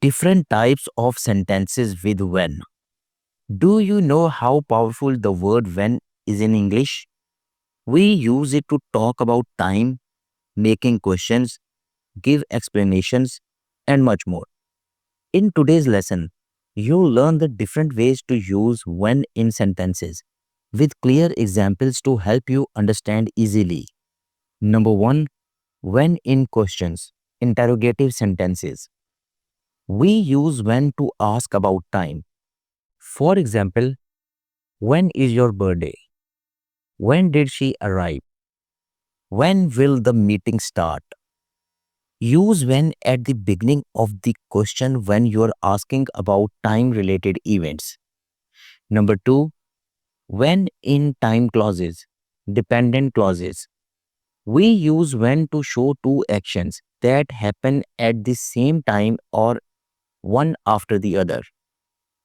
Different types of sentences with when. Do you know how powerful the word when is in English? We use it to talk about time, making questions, give explanations, and much more. In today's lesson, you'll learn the different ways to use when in sentences with clear examples to help you understand easily. Number 1, when in questions, interrogative sentences. We use when to ask about time. For example, when is your birthday? When did she arrive? When will the meeting start? Use when at the beginning of the question when you are asking about time related events. Number 2, when in time clauses, dependent clauses. We use when to show two actions that happen at the same time or one after the other.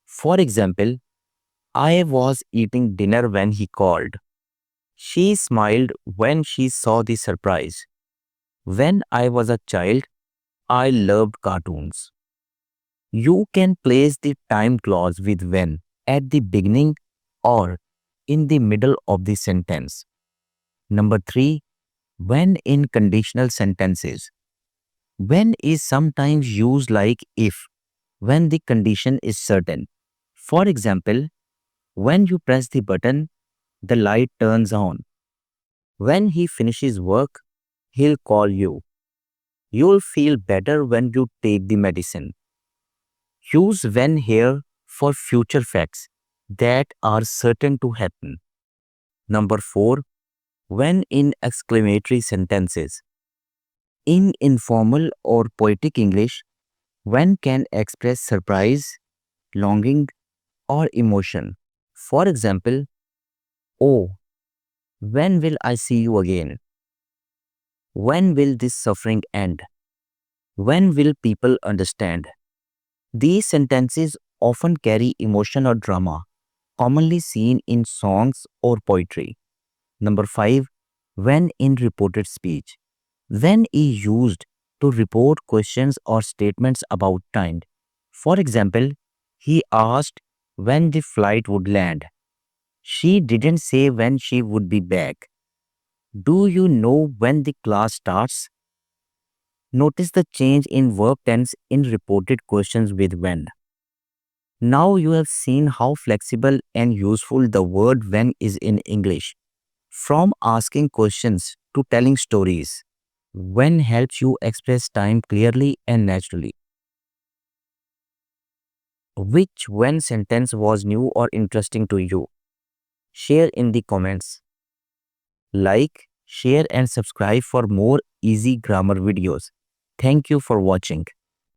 For example, I was eating dinner when he called. She smiled when she saw the surprise. When I was a child, I loved cartoons. You can place the time clause with when at the beginning or in the middle of the sentence. Number 3, when in conditional sentences. When is sometimes used like if, when the condition is certain. For example, when you press the button, the light turns on. When he finishes work, he'll call you. You'll feel better when you take the medicine. Use when here for future facts that are certain to happen. Number 4, when in exclamatory sentences. In informal or poetic English, when can express surprise, longing, or emotion. For example, oh, when will I see you again? When will this suffering end? When will people understand? These sentences often carry emotion or drama, commonly seen in songs or poetry. Number 5, when in reported speech. When is used to report questions or statements about time. For example, he asked when the flight would land. She didn't say when she would be back. Do you know when the class starts? Notice the change in verb tense in reported questions with when. Now you have seen how flexible and useful the word when is in English. From asking questions to telling stories, when helps you express time clearly and naturally. Which when sentence was new or interesting to you? Share in the comments. Like, share and subscribe for more easy grammar videos. Thank you for watching.